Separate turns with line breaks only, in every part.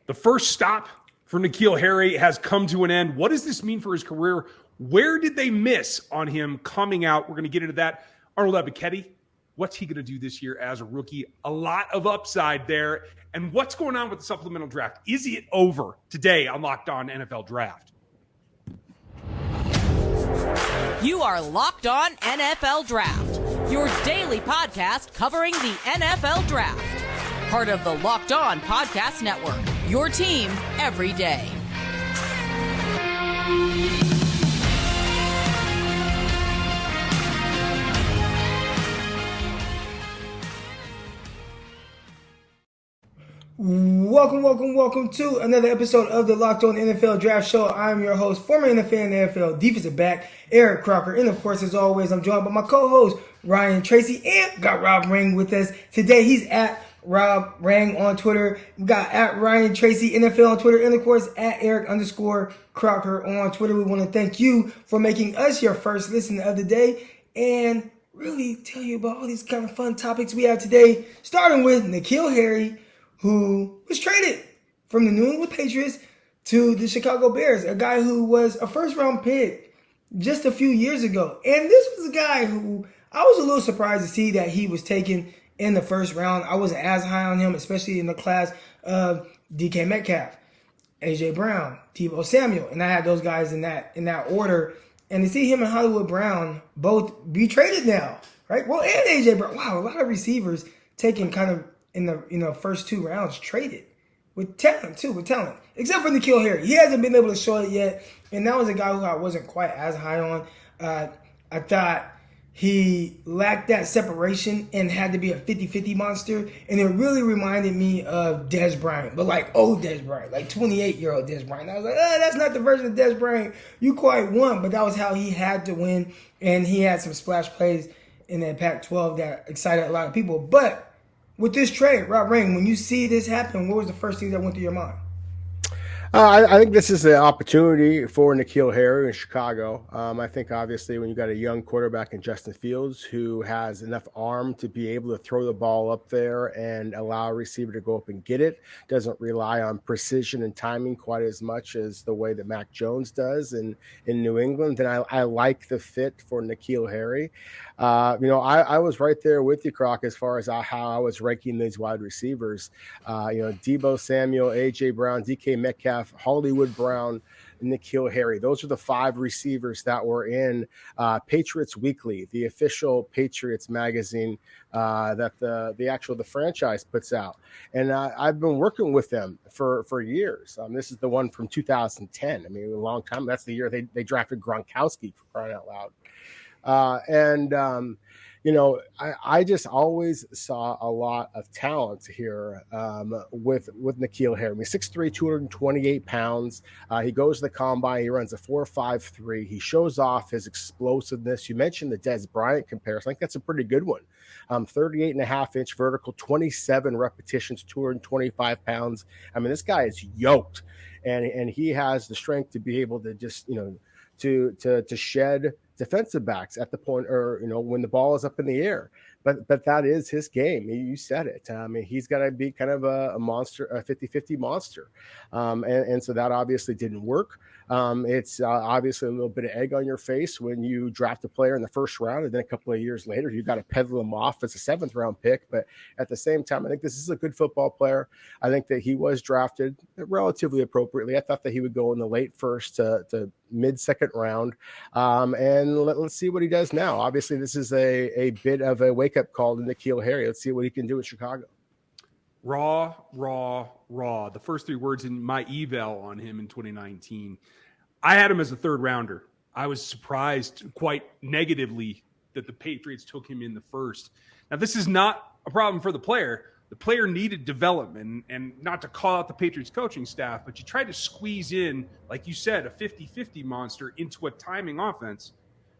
The first stop for N'Keal Harry has come to an end. What does this mean for his career? Where did they miss on him coming out? We're going to get into that. Arnold Ebiketie, what's he going to do this year as a rookie? A lot of upside there. And what's going on with the supplemental draft? Is it over today on Locked On NFL Draft?
You are Locked On NFL Draft, your daily podcast covering the NFL Draft. Part of the Locked On Podcast Network, your team every day.
Welcome to another episode of the Locked On NFL Draft Show. I'm your host, former NFL and NFL defensive back, Eric Crocker. And of course, as always, I'm joined by my co-host, Ryan Tracy, and got Rob Rang with us. Today, he's at Rob Rang on Twitter. We got at Ryan Tracy NFL on Twitter, and of course, at Eric_Crocker on Twitter. We want to thank you for making us your first listen of the day and really tell you about all these kind of fun topics we have today, starting with N'Keal Harry, who was traded from the New England Patriots to the Chicago Bears, a guy who was a first-round pick just a few years ago. And this was a guy who I was a little surprised to see that he was taken in the first round. I wasn't as high on him, especially in the class of DK Metcalf, A.J. Brown, Deebo Samuel, and I had those guys in that order. And to see him and Hollywood Brown both be traded now, right? Well, and A.J. Brown. Wow, a lot of receivers taken kind of in the first two rounds traded with talent, except for N'Keal Harry. He hasn't been able to show it yet, and that was a guy who I wasn't quite as high on. I thought he lacked that separation and had to be a 50-50 monster, and it really reminded me of Dez Bryant, but like old Dez Bryant, like 28-year-old Dez Bryant. I was like, that's not the version of Dez Bryant you quite want, but that was how he had to win, and he had some splash plays in that Pac-12 that excited a lot of people. But with this trade, Rob Rang, when you see this happen, what was the first thing that went through your mind?
I think this is an opportunity for N'Keal Harry in Chicago. I think obviously when you got a young quarterback in Justin Fields who has enough arm to be able to throw the ball up there and allow a receiver to go up and get it, doesn't rely on precision and timing quite as much as the way that Mac Jones does in New England, then I like the fit for N'Keal Harry. I was right there with you, Crock, as far as how I was ranking these wide receivers. Deebo Samuel, A.J. Brown, DK Metcalf, Hollywood Brown, N'Keal Harry. Those are the five receivers that were in Patriots Weekly, the official Patriots magazine that the franchise puts out. And I've been working with them for years. This is the one from 2010. I mean, a long time. That's the year they drafted Gronkowski, for crying out loud. I just always saw a lot of talent here with N'Keal Harry. I mean, 6'3", 228 pounds. He goes to the combine. He runs a 4.53. He shows off his explosiveness. You mentioned the Dez Bryant comparison. I think that's a pretty good one. 38.5-inch vertical, 27 repetitions, 225 pounds. I mean, this guy is yoked, and he has the strength to be able to just, to shed defensive backs at the point, or when the ball is up in the air. But that is his game. You said it. I mean, he's got to be kind of a monster, a 50-50 monster. And so that obviously didn't work. It's obviously a little bit of egg on your face when you draft a player in the first round, and then a couple of years later, you got to peddle him off as a 7th round pick. But at the same time, I think this is a good football player. I think that he was drafted relatively appropriately. I thought that he would go in the late first to mid-second round. And let's see what he does now. Obviously, this is a bit of a wake-up call to N'Keal Harry. Let's see what he can do in Chicago.
Raw. The first three words in my eval on him in 2019. I had him as a 3rd rounder. I was surprised quite negatively that the Patriots took him in the first. Now, this is not a problem for the player. The player needed development, and not to call out the Patriots coaching staff, but you tried to squeeze in, like you said, a 50-50 monster into a timing offense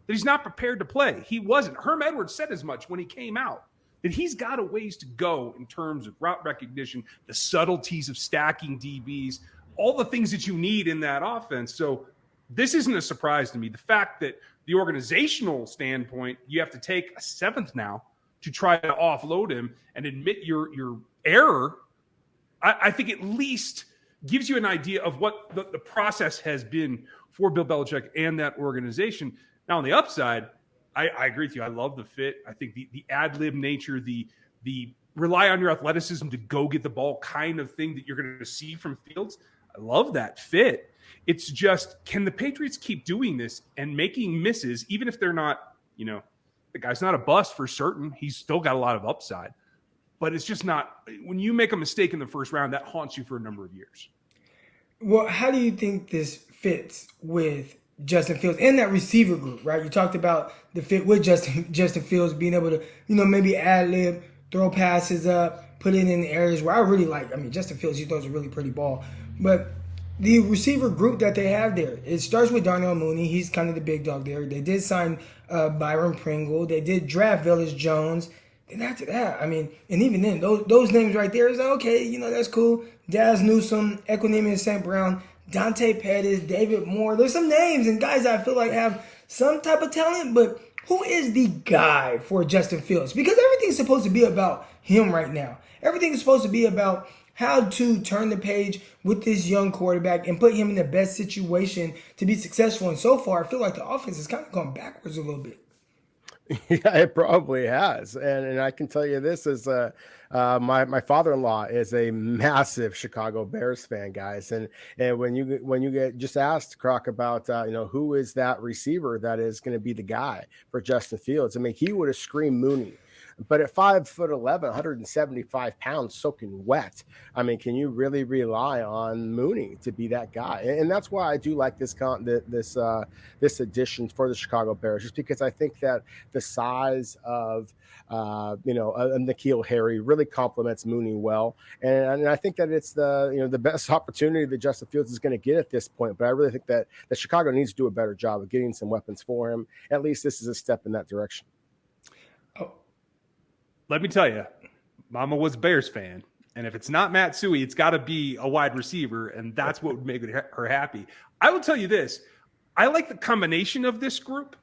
that he's not prepared to play. He wasn't. Herm Edwards said as much when he came out, that he's got a ways to go in terms of route recognition, the subtleties of stacking DBs, all the things that you need in that offense. So this isn't a surprise to me. The fact that the organizational standpoint, you have to take a 7th now to try to offload him and admit your error, I think at least gives you an idea of what the process has been for Bill Belichick and that organization. Now, on the upside, I agree with you. I love the fit. I think the ad-lib nature, the rely on your athleticism to go get the ball kind of thing that you're going to see from Fields. I love that fit. It's just, can the Patriots keep doing this and making misses, even if they're not, the guy's not a bust for certain. He's still got a lot of upside. But it's just not, when you make a mistake in the first round, that haunts you for a number of years.
Well, how do you think this fits with Justin Fields and that receiver group, right? You talked about the fit with Justin Fields being able to, maybe ad-lib, throw passes up, put it in the areas where I really like. I mean, Justin Fields, he throws a really pretty ball. But the receiver group that they have there, it starts with Darnell Mooney. He's kind of the big dog there. They did sign Byron Pringle. They did draft Velus Jones. Then after that, I mean, and even then, those names right there is like, okay, that's cool. Daz Newsome, Equinemius St. Brown, Dante Pettis, David Moore. There's some names and guys that I feel like have some type of talent, but who is the guy for Justin Fields? Because everything's supposed to be about him right now. Everything is supposed to be about how to turn the page with this young quarterback and put him in the best situation to be successful. And so far, I feel like the offense has kind of gone backwards a little bit.
Yeah, it probably has. And I can tell you this is my father-in-law is a massive Chicago Bears fan, guys. And when you get just asked, Crock, about who is that receiver that is going to be the guy for Justin Fields, I mean, he would have screamed Mooney. But at 5'11", 175 pounds, soaking wet, I mean, can you really rely on Mooney to be that guy? And that's why I do like this addition for the Chicago Bears, just because I think that the size of N'Keal Harry really complements Mooney well, and I think that it's the best opportunity that Justin Fields is going to get at this point. But I really think that Chicago needs to do a better job of getting some weapons for him. At least this is a step in that direction.
Let me tell you, Mama was a Bears fan, and if it's not Matsui, it's got to be a wide receiver, and that's what would make her happy. I will tell you this. I like the combination of this group.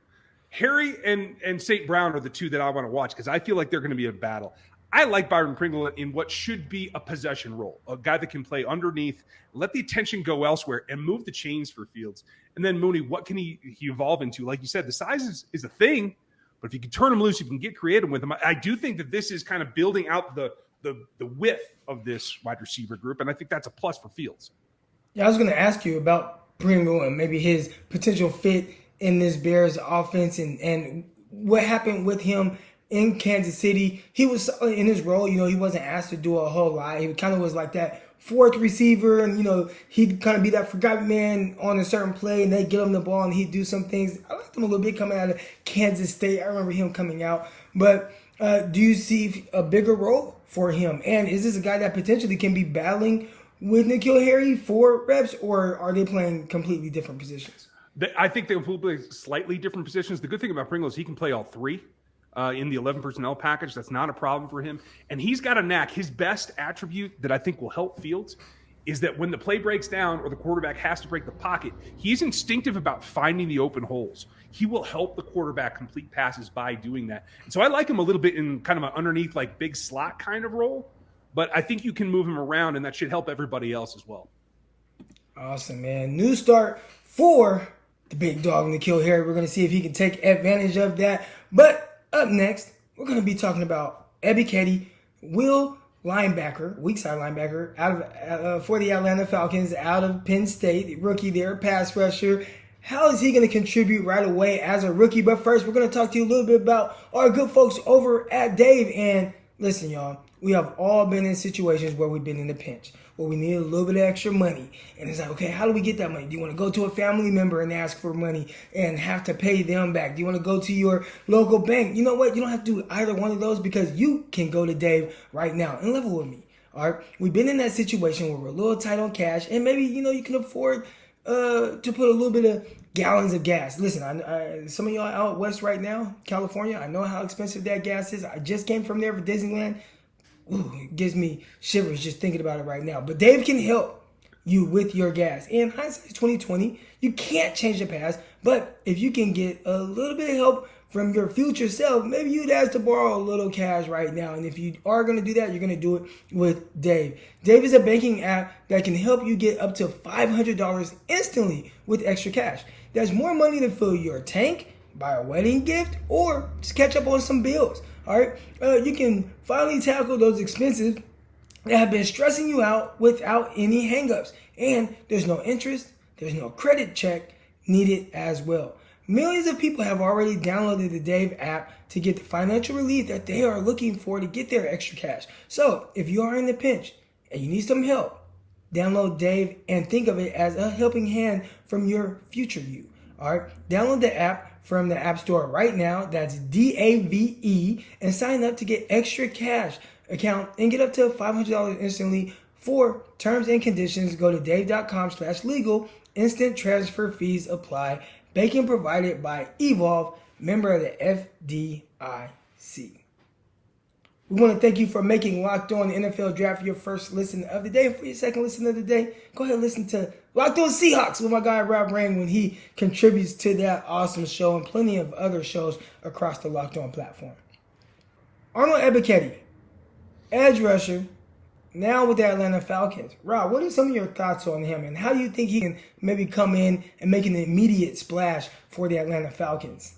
Harry and St. Brown are the two that I want to watch because I feel like they're going to be a battle. I like Byron Pringle in what should be a possession role, a guy that can play underneath, let the attention go elsewhere, and move the chains for Fields. And then Mooney, what can he evolve into? Like you said, the size is a thing. But if you can turn him loose, you can get creative with him. I do think that this is kind of building out the width of this wide receiver group, and I think that's a plus for Fields.
Yeah, I was going to ask you about Pringle and maybe his potential fit in this Bears offense and what happened with him in Kansas City. He was in his role, he wasn't asked to do a whole lot. He kind of was like that fourth receiver, and he'd kind of be that forgotten man on a certain play, and they'd get him the ball and he'd do some things. I liked him a little bit coming out of Kansas State. I remember him coming out. But do you see a bigger role for him? And is this a guy that potentially can be battling with N'Keal Harry for reps, or are they playing completely different positions?
I think they'll play slightly different positions. The good thing about Pringle is he can play all three. In the 11 personnel package. That's not a problem for him. And he's got a knack. His best attribute that I think will help Fields is that when the play breaks down or the quarterback has to break the pocket, he's instinctive about finding the open holes. He will help the quarterback complete passes by doing that. And so I like him a little bit in kind of an underneath, like big slot kind of role. But I think you can move him around, and that should help everybody else as well.
Awesome, man. New start for the big dog, N'Keal Harry. We're going to see if he can take advantage of that. But up next, we're going to be talking about Ebiketie, weak side linebacker, out of for the Atlanta Falcons, out of Penn State, rookie there, pass rusher. How is he going to contribute right away as a rookie? But first, we're going to talk to you a little bit about our good folks over at Dave. And listen, y'all, we have all been in situations where we've been in a pinch, where we need a little bit of extra money. And it's like, okay, how do we get that money? Do you want to go to a family member and ask for money and have to pay them back? Do you want to go to your local bank? You know what? You don't have to do either one of those, because you can go to Dave right now and level with me. All right? We've been in that situation where we're a little tight on cash, and maybe, you can afford to put a little bit of gallons of gas. Listen, some of y'all out west right now, California, I know how expensive that gas is. I just came from there for Disneyland. Ooh, it gives me shivers just thinking about it right now. But Dave can help you with your gas. In hindsight 2020, you can't change the past, but if you can get a little bit of help from your future self, maybe you'd ask to borrow a little cash right now. And if you are going to do that, you're going to do it with Dave. Dave is a banking app that can help you get up to $500 instantly with extra cash. There's more money to fill your tank, buy a wedding gift, or just catch up on some bills. All right, you can finally tackle those expenses that have been stressing you out without any hangups. And there's no interest, there's no credit check needed as well. Millions of people have already downloaded the Dave app to get the financial relief that they are looking for to get their extra cash. So if you are in a pinch and you need some help, download Dave and think of it as a helping hand from your future you. All right, download the app from the App Store right now. That's DAVE, and sign up to get extra cash account and get up to $500 instantly. For terms and conditions, go to dave.com/legal. Instant transfer fees apply. Banking provided by Evolve, member of the FDIC. We want to thank you for making Locked On NFL Draft your first listen of the day. And for your second listen of the day, go ahead and listen to Locked On Seahawks with my guy Rob Rang when he contributes to that awesome show and plenty of other shows across the Locked On platform. Arnold Ebiketie, edge rusher, now with the Atlanta Falcons. Rob, what are some of your thoughts on him, and how do you think he can maybe come in and make an immediate splash for the Atlanta Falcons?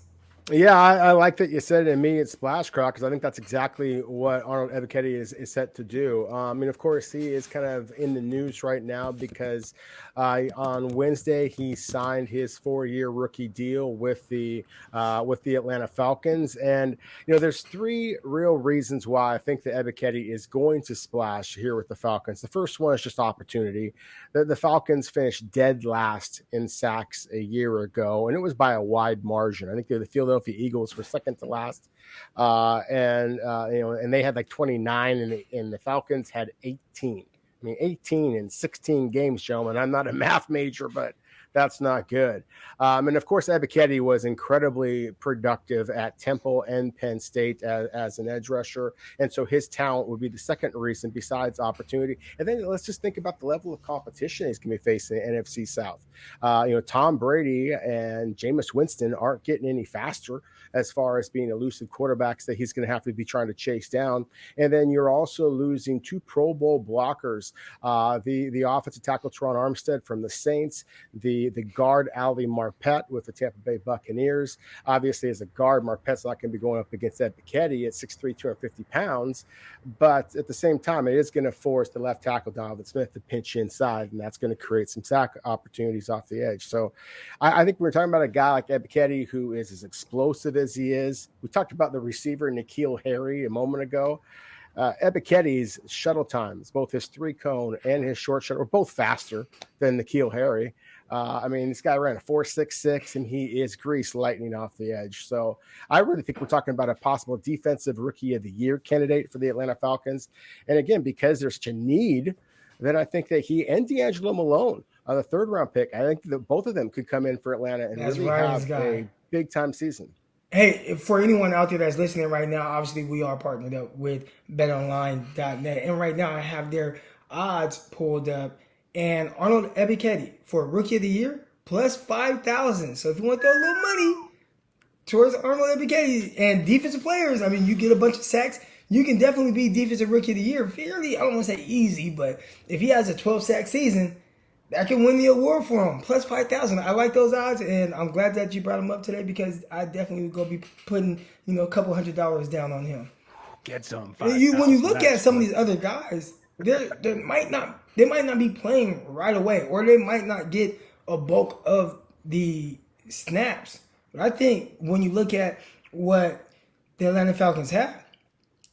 Yeah, I like that you said an immediate splash, Crock, because I think that's exactly what Arnold Ebiketie is set to do. I mean, of course, he is kind of in the news right now because on Wednesday he signed his 4-year rookie deal with the Atlanta Falcons, and there's 3 real reasons why I think that Ebiketie is going to splash here with the Falcons. The first one is just opportunity. The Falcons finished dead last in sacks a year ago, and it was by a wide margin. I think the Philadelphia Eagles were second to last, and they had like 29, and the Falcons had 18. I mean, 18 in 16 games, gentlemen. I'm not a math major, but that's not good. And of course, Ebiketie was incredibly productive at Temple and Penn State as an edge rusher. And so his talent would be the second reason besides opportunity. And then let's just think about the level of competition he's going to be facing in the NFC South. Tom Brady and Jameis Winston aren't getting any faster as far as being elusive quarterbacks that he's going to have to be trying to chase down. And then you're also losing 2 Pro Bowl blockers, the offensive tackle Teron Armstead from the Saints, the guard Ali Marpet with the Tampa Bay Buccaneers. Obviously, as a guard, Marpet's not going to be going up against Ebiketie at 6'3", 250 pounds. But at the same time, it is going to force the left tackle Donovan Smith to pinch inside, and that's going to create some sack opportunities off the edge. So I think we're talking about a guy like Ebiketie who is as explosive as he is. We talked about the receiver N'Keal Harry a moment ago. Ebiketie's shuttle times, both his 3-cone and his short shuttle, are both faster than N'Keal Harry. I mean, this guy ran a 4.66, and he is grease lightning off the edge. So I really think we're talking about a possible defensive rookie of the year candidate for the Atlanta Falcons. And again, because there's such a need, then I think that he and D'Angelo Malone, the 3rd-round pick, I think that both of them could come in for Atlanta and really have a big-time season.
Hey, for anyone out there that's listening right now, obviously we are partnered up with betonline.net. And right now I have their odds pulled up. And Arnold Ebiketie for Rookie of the Year, plus 5,000. So if you want to throw a little money towards Arnold Ebiketie and defensive players, I mean, you get a bunch of sacks, you can definitely be Defensive Rookie of the Year fairly, I don't want to say easy, but if he has a 12-sack season, that can win the award for him. Plus 5,000. I like those odds, and I'm glad that you brought him up today because I definitely would go be putting, a couple $100 down on him.
Get some.
When you look at some of these other guys, they might not be playing right away, or they might not get a bulk of the snaps. But I think when you look at what the Atlanta Falcons have,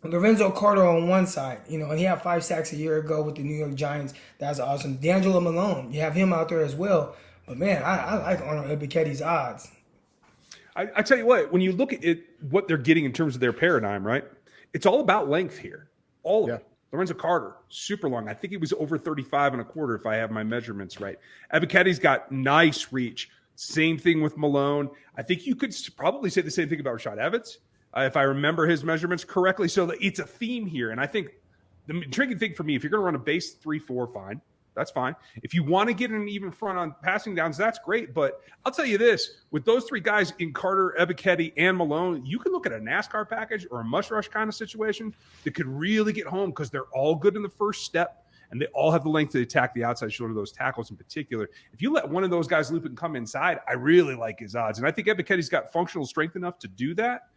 Lorenzo Carter on one side, and he had 5 sacks a year ago with the New York Giants. That's awesome. D'Angelo Malone, you have him out there as well. But man, I like Arnold Ebiketie's odds.
I tell you what, when you look at it, what they're getting in terms of their paradigm, right? It's all about length here. All of it. Lorenzo Carter, super long. I think he was over 35 and a quarter if I have my measurements right. Ebiketie's got nice reach. Same thing with Malone. I think you could probably say the same thing about Rashad Evans, if I remember his measurements correctly. So it's a theme here. And I think the intriguing thing for me, if you're going to run a base 3-4, fine. That's fine. If you want to get an even front on passing downs, that's great. But I'll tell you this, with those three guys in Carter, Ebiketie, and Malone, you can look at a NASCAR package or a mush rush kind of situation that could really get home because they're all good in the first step and they all have the length to attack the outside shoulder, those tackles in particular. If you let one of those guys loop and come inside, I really like his odds. And I think Ebiketie's got functional strength enough to do that.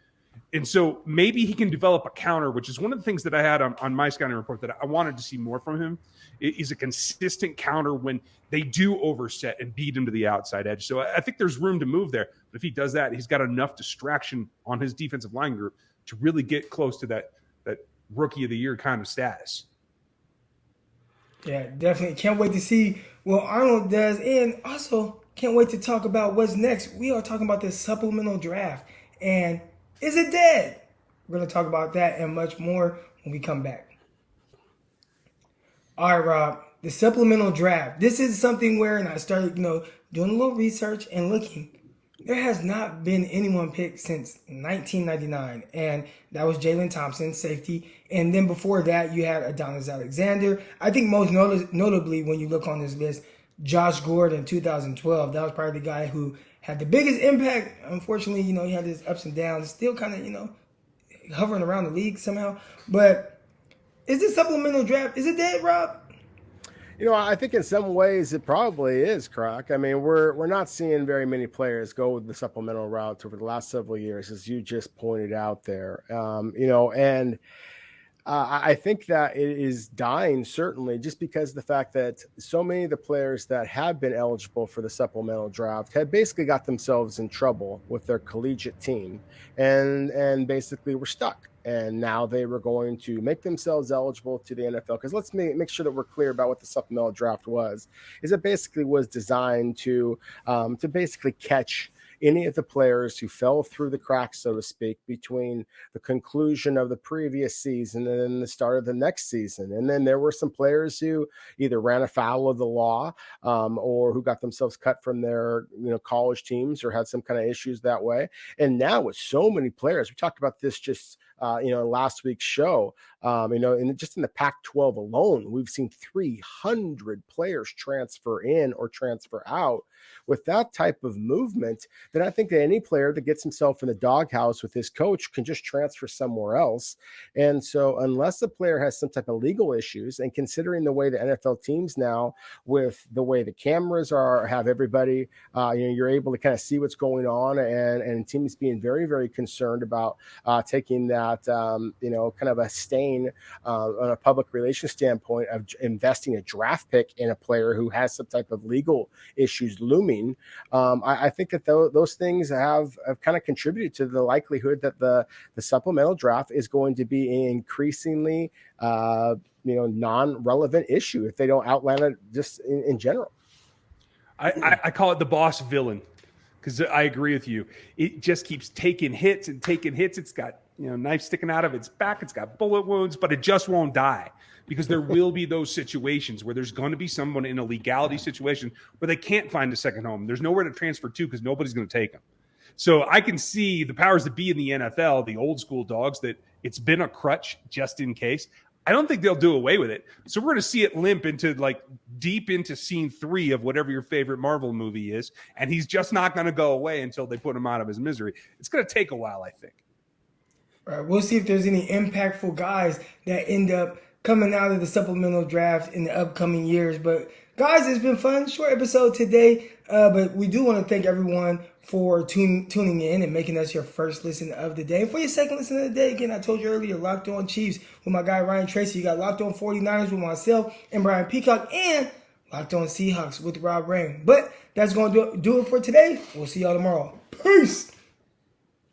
And so maybe he can develop a counter, which is one of the things that I had on my scouting report that I wanted to see more from him, is a consistent counter when they do overset and beat him to the outside edge. So I think there's room to move there. But if he does that, he's got enough distraction on his defensive line group to really get close to that rookie of the year kind of status.
Yeah, definitely. Can't wait to see what Arnold does. And also, can't wait to talk about what's next. We are talking about this supplemental draft. And is it dead? We're going to talk about that and much more when we come back. All right, Rob, the supplemental draft. This is something where, and I started, doing a little research and looking. There has not been anyone picked since 1999, and that was Jalen Thompson, safety. And then before that, you had Adonis Alexander. I think most notably, when you look on this list, Josh Gordon in 2012. That was probably the guy who had the biggest impact. Unfortunately, he had his ups and downs, still kind of, hovering around the league somehow. But is this supplemental draft, is it dead, Rob?
I think in some ways it probably is, Crock. I mean, we're not seeing very many players go with the supplemental route over the last several years, as you just pointed out there. I think that it is dying, certainly, just because of the fact that so many of the players that have been eligible for the supplemental draft had basically got themselves in trouble with their collegiate team and basically were stuck. And now they were going to make themselves eligible to the NFL. Because let's make sure that we're clear about what the supplemental draft was. Is it basically was designed to basically catch any of the players who fell through the cracks, so to speak, between the conclusion of the previous season and then the start of the next season. And then there were some players who either ran afoul of the law or who got themselves cut from their college teams or had some kind of issues that way. And now with so many players, we talked about this just last week's show, just in the Pac-12 alone, we've seen 300 players transfer in or transfer out. With that type of movement, then I think that any player that gets himself in the doghouse with his coach can just transfer somewhere else. And so unless the player has some type of legal issues, and considering the way the NFL teams now, with the way the cameras have everybody, you're able to kind of see what's going on, and teams being very, very concerned about taking that, kind of a stain on a public relations standpoint of investing a draft pick in a player who has some type of legal issues looming. I think that those things have kind of contributed to the likelihood that the supplemental draft is going to be an increasingly non-relevant issue if they don't outline it just in general.
I call it the boss villain, because I agree with you. It just keeps taking hits and taking hits. It's got knife sticking out of its back. It's got bullet wounds, but it just won't die, because there will be those situations where there's going to be someone in a legality situation where they can't find a second home. There's nowhere to transfer to because nobody's going to take them. So I can see the powers that be in the NFL, the old school dogs, that it's been a crutch just in case. I don't think they'll do away with it. So we're going to see it limp into deep into scene 3 of whatever your favorite Marvel movie is. And he's just not going to go away until they put him out of his misery. It's going to take a while, I think.
All right, we'll see if there's any impactful guys that end up coming out of the supplemental draft in the upcoming years. But guys, it's been fun. Short episode today. But we do want to thank everyone for tuning in and making us your first listen of the day. And for your second listen of the day, again, I told you earlier, Locked On Chiefs with my guy Ryan Tracy. You got Locked On 49ers with myself and Brian Peacock, and Locked On Seahawks with Rob Rang. But that's going to do it for today. We'll see y'all tomorrow. Peace.